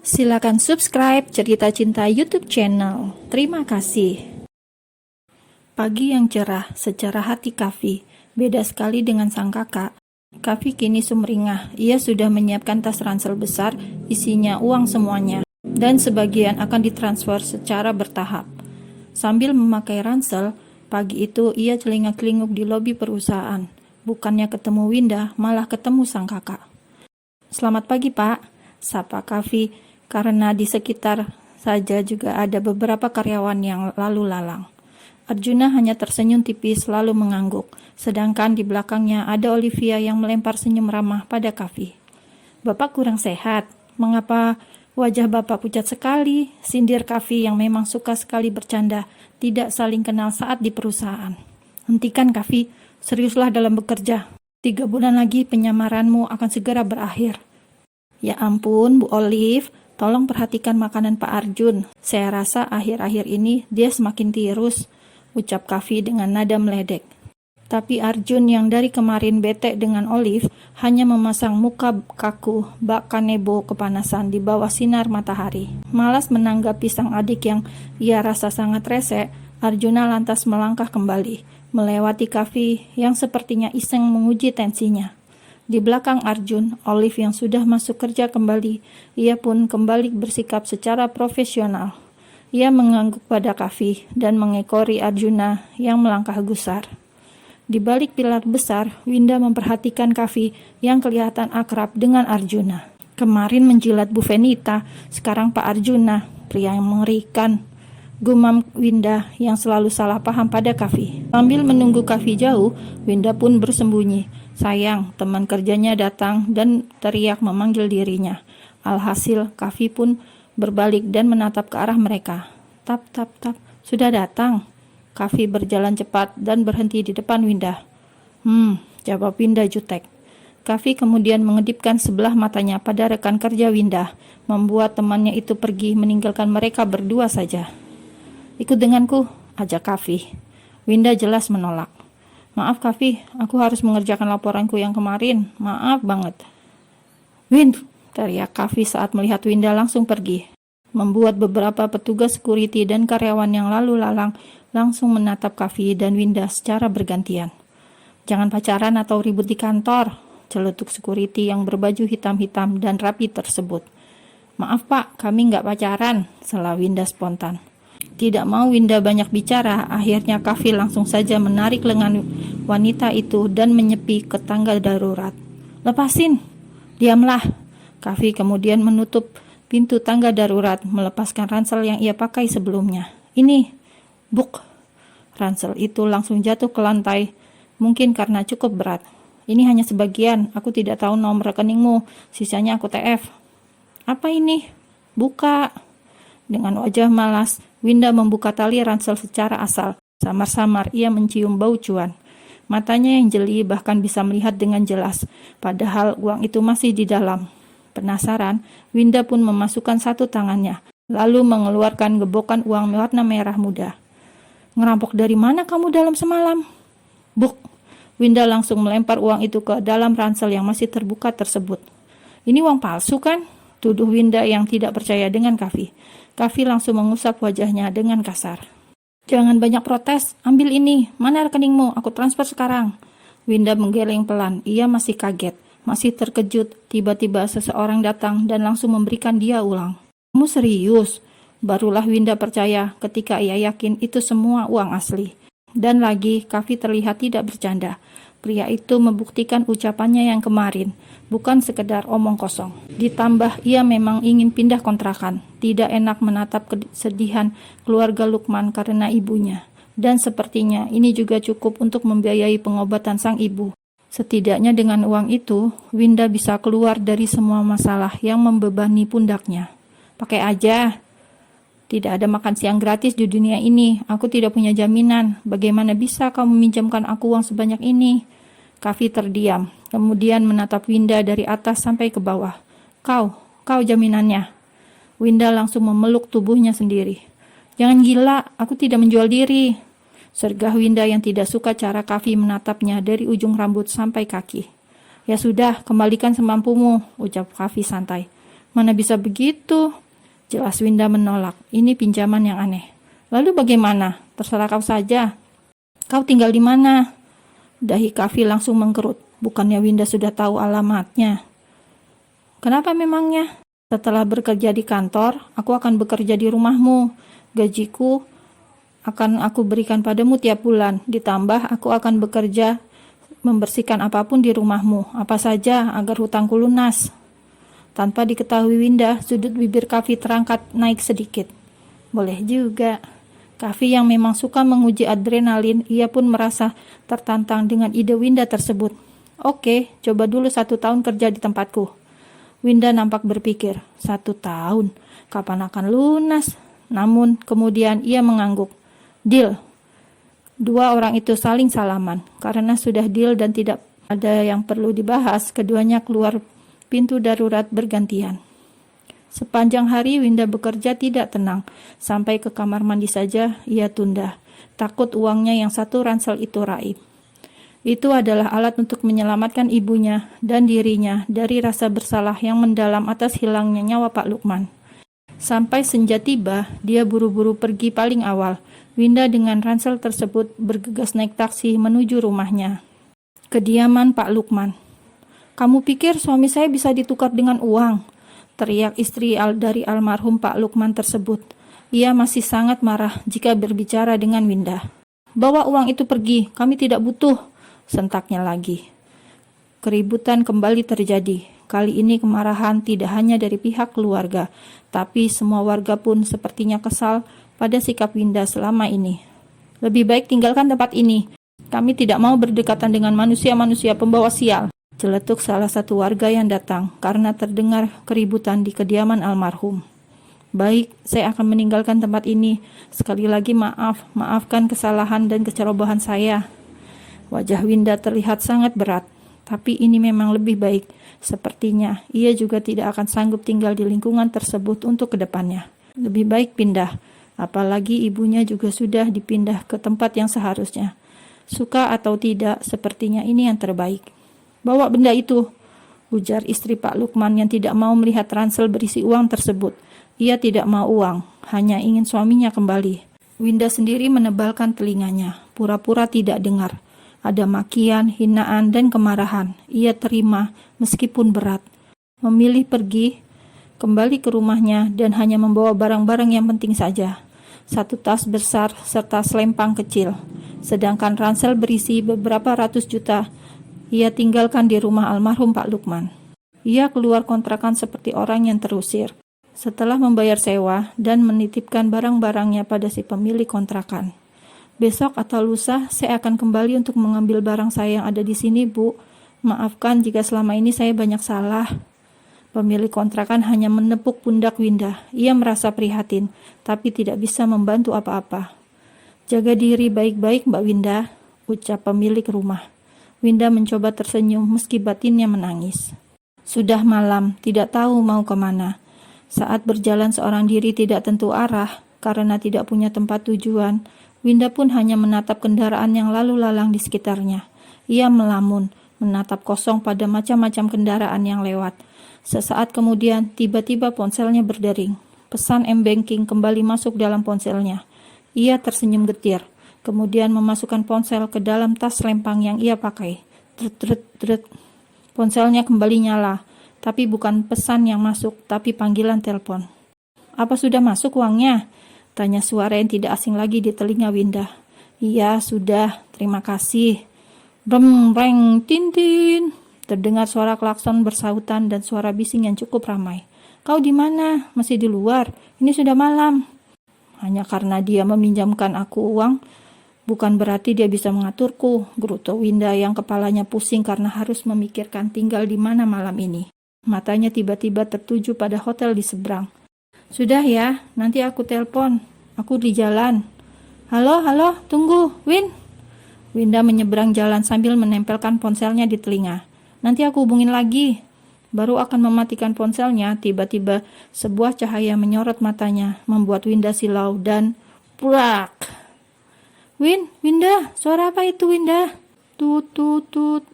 Silakan subscribe Cerita Cinta YouTube channel. Terima kasih. Pagi yang cerah secara hati Kavi, beda sekali dengan sang kakak. Kavi kini sumringah, ia sudah menyiapkan tas ransel besar, isinya uang semuanya, dan sebagian akan ditransfer secara bertahap. Sambil memakai ransel, pagi itu ia celingak-celinguk di lobi perusahaan. Bukannya ketemu Winda, malah ketemu sang kakak. Selamat pagi, Pak, sapa Kavi, karena di sekitar saja juga ada beberapa karyawan yang lalu lalang. Arjuna hanya tersenyum tipis lalu mengangguk, sedangkan di belakangnya ada Olivia yang melempar senyum ramah pada Kavi. Bapak kurang sehat, mengapa wajah Bapak pucat sekali? Sindir Kavi yang memang suka sekali bercanda, tidak saling kenal saat di perusahaan. Hentikan Kavi, seriuslah dalam bekerja. 3 bulan lagi penyamaranmu akan segera berakhir. Ya ampun, Bu Olive, tolong perhatikan makanan Pak Arjun. Saya rasa akhir-akhir ini dia semakin tirus, ucap Kavi dengan nada meledek. Tapi Arjun yang dari kemarin bete dengan Olive hanya memasang muka kaku bak kanebo kepanasan di bawah sinar matahari. Malas menanggapi sang adik yang ia rasa sangat rese, Arjuna lantas melangkah kembali, melewati Kavi yang sepertinya iseng menguji tensinya. Di belakang Arjun, Olive yang sudah masuk kerja kembali, ia pun kembali bersikap secara profesional. Ia mengangguk pada Kavi dan mengekori Arjuna yang melangkah gusar. Di balik pilar besar, Winda memperhatikan Kavi yang kelihatan akrab dengan Arjuna. Kemarin menjilat Bu Venita, sekarang Pak Arjuna, pria yang mengerikan. Gumam Winda yang selalu salah paham pada Kavi. Sambil menunggu Kavi jauh, Winda pun bersembunyi. Sayang, teman kerjanya datang dan teriak memanggil dirinya. Alhasil, Kavi pun berbalik dan menatap ke arah mereka. Tap, tap, tap, sudah datang. Kavi berjalan cepat dan berhenti di depan Winda. Jawab Winda jutek. Kavi kemudian mengedipkan sebelah matanya pada rekan kerja Winda, membuat temannya itu pergi meninggalkan mereka berdua saja. Ikut denganku, ajak Kavi. Winda jelas menolak. Maaf Kavi, aku harus mengerjakan laporanku yang kemarin. Maaf banget. Wind, teriak Kavi saat melihat Winda langsung pergi. Membuat beberapa petugas security dan karyawan yang lalu lalang langsung menatap Kavi dan Winda secara bergantian. Jangan pacaran atau ribut di kantor, celetuk security yang berbaju hitam-hitam dan rapi tersebut. Maaf Pak, kami nggak pacaran, sela Winda spontan. Tidak mau Winda banyak bicara, akhirnya Kavi langsung saja menarik lengan wanita itu dan menyepi ke tangga darurat. Lepasin, diamlah. Kavi kemudian menutup pintu tangga darurat, melepaskan ransel yang ia pakai sebelumnya. Ini, buk. Ransel itu langsung jatuh ke lantai, mungkin karena cukup berat. Ini hanya sebagian, aku tidak tahu nomor rekeningmu, sisanya aku TF. Apa ini? Buka. Dengan wajah malas, Winda membuka tali ransel secara asal. Samar-samar ia mencium bau cuan. Matanya yang jeli bahkan bisa melihat dengan jelas, padahal uang itu masih di dalam. Penasaran, Winda pun memasukkan satu tangannya, lalu mengeluarkan gebokan uang warna merah muda. Ngerampok dari mana kamu dalam semalam? Buk! Winda langsung melempar uang itu ke dalam ransel yang masih terbuka tersebut. Ini uang palsu kan? Tuduh Winda yang tidak percaya dengan Kavi. Kavi langsung mengusap wajahnya dengan kasar. Jangan banyak protes, ambil ini. Mana rekeningmu? Aku transfer sekarang. Winda menggeleng pelan. Ia masih kaget, masih terkejut. Tiba-tiba seseorang datang dan langsung memberikan dia uang. Kamu serius? Barulah Winda percaya ketika ia yakin itu semua uang asli. Dan lagi, Kavi terlihat tidak bercanda. Pria itu membuktikan ucapannya yang kemarin, bukan sekedar omong kosong. Ditambah ia memang ingin pindah kontrakan. Tidak enak menatap kesedihan keluarga Lukman karena ibunya. Dan sepertinya ini juga cukup untuk membiayai pengobatan sang ibu. Setidaknya dengan uang itu, Winda bisa keluar dari semua masalah yang membebani pundaknya. Pakai aja. Tidak ada makan siang gratis di dunia ini. Aku tidak punya jaminan. Bagaimana bisa kau meminjamkan aku uang sebanyak ini? Kavi terdiam, kemudian menatap Winda dari atas sampai ke bawah. Kau jaminannya. Winda langsung memeluk tubuhnya sendiri. Jangan gila, aku tidak menjual diri. Sergah Winda yang tidak suka cara Kavi menatapnya dari ujung rambut sampai kaki. Ya sudah, kembalikan semampumu, ucap Kavi santai. Mana bisa begitu? Jelas Winda menolak. Ini pinjaman yang aneh. Lalu bagaimana? Terserah kau saja. Kau tinggal di mana? Dahi Kavi langsung mengkerut. Bukannya Winda sudah tahu alamatnya. Kenapa memangnya? Setelah bekerja di kantor, aku akan bekerja di rumahmu. Gajiku akan aku berikan padamu tiap bulan. Ditambah aku akan bekerja membersihkan apapun di rumahmu. Apa saja agar hutangku lunas. Tanpa diketahui Winda, sudut bibir Kavi terangkat naik sedikit. Boleh juga. Kavi yang memang suka menguji adrenalin, ia pun merasa tertantang dengan ide Winda tersebut. Oke, coba dulu 1 tahun kerja di tempatku. Winda nampak berpikir, 1 tahun, kapan akan lunas? Namun kemudian ia mengangguk. Deal. 2 orang itu saling salaman. Karena sudah deal dan tidak ada yang perlu dibahas, keduanya keluar pintu darurat bergantian. Sepanjang hari Winda bekerja tidak tenang. Sampai ke kamar mandi saja ia tunda. Takut uangnya yang 1 ransel itu raib. Itu adalah alat untuk menyelamatkan ibunya dan dirinya dari rasa bersalah yang mendalam atas hilangnya nyawa Pak Lukman. Sampai senja tiba, dia buru-buru pergi paling awal. Winda dengan ransel tersebut bergegas naik taksi menuju rumahnya. Kediaman Pak Lukman. Kamu pikir suami saya bisa ditukar dengan uang? Teriak istri dari almarhum Pak Lukman tersebut. Ia masih sangat marah jika berbicara dengan Winda. Bawa uang itu pergi, kami tidak butuh. Sentaknya lagi. Keributan kembali terjadi. Kali ini kemarahan tidak hanya dari pihak keluarga, tapi semua warga pun sepertinya kesal pada sikap Winda selama ini. Lebih baik tinggalkan tempat ini. Kami tidak mau berdekatan dengan manusia-manusia pembawa sial. Celetuk salah satu warga yang datang karena terdengar keributan di kediaman almarhum. Baik, saya akan meninggalkan tempat ini. Sekali lagi maafkan kesalahan dan kecerobohan saya. Wajah Winda terlihat sangat berat, tapi ini memang lebih baik. Sepertinya ia juga tidak akan sanggup tinggal di lingkungan tersebut untuk kedepannya. Lebih baik pindah, apalagi ibunya juga sudah dipindah ke tempat yang seharusnya. Suka atau tidak, sepertinya ini yang terbaik. Bawa benda itu, ujar istri Pak Lukman yang tidak mau melihat ransel berisi uang tersebut. Ia tidak mau uang, hanya ingin suaminya kembali. Winda sendiri menebalkan telinganya, pura-pura tidak dengar. Ada makian, hinaan, dan kemarahan. Ia terima meskipun berat. Memilih pergi, kembali ke rumahnya dan hanya membawa barang-barang yang penting saja. 1 tas besar serta selempang kecil. Sedangkan ransel berisi beberapa ratus juta ia tinggalkan di rumah almarhum Pak Lukman. Ia keluar kontrakan seperti orang yang terusir. Setelah membayar sewa dan menitipkan barang-barangnya pada si pemilik kontrakan. Besok atau lusa saya akan kembali untuk mengambil barang saya yang ada di sini, Bu. Maafkan jika selama ini saya banyak salah. Pemilik kontrakan hanya menepuk pundak Winda. Ia merasa prihatin, tapi tidak bisa membantu apa-apa. Jaga diri baik-baik, Mbak Winda, ucap pemilik rumah. Winda mencoba tersenyum meski batinnya menangis. Sudah malam, tidak tahu mau kemana. Saat berjalan seorang diri tidak tentu arah, karena tidak punya tempat tujuan, Winda pun hanya menatap kendaraan yang lalu lalang di sekitarnya. Ia melamun, menatap kosong pada macam-macam kendaraan yang lewat. Sesaat kemudian, tiba-tiba ponselnya berdering. Pesan M-Banking kembali masuk dalam ponselnya. Ia tersenyum getir. Kemudian memasukkan ponsel ke dalam tas selempang yang ia pakai. Tret. Ponselnya kembali nyala, tapi bukan pesan yang masuk, tapi panggilan telepon. Apa sudah masuk uangnya? Tanya suara yang tidak asing lagi di telinga Winda. Iya, sudah, terima kasih. Brem, reng, tintin. Terdengar suara klakson bersautan dan suara bising yang cukup ramai. Kau di mana? Masih di luar? Ini sudah malam. Hanya karena dia meminjamkan aku uang, bukan berarti dia bisa mengaturku, gerutu Winda yang kepalanya pusing karena harus memikirkan tinggal di mana malam ini. Matanya tiba-tiba tertuju pada hotel di seberang. Sudah ya, nanti aku telepon. Aku di jalan. Halo, tunggu, Win. Winda menyeberang jalan sambil menempelkan ponselnya di telinga. Nanti aku hubungin lagi. Baru akan mematikan ponselnya, tiba-tiba sebuah cahaya menyorot matanya, membuat Winda silau dan prak. Winda, suara apa itu Winda? Tut.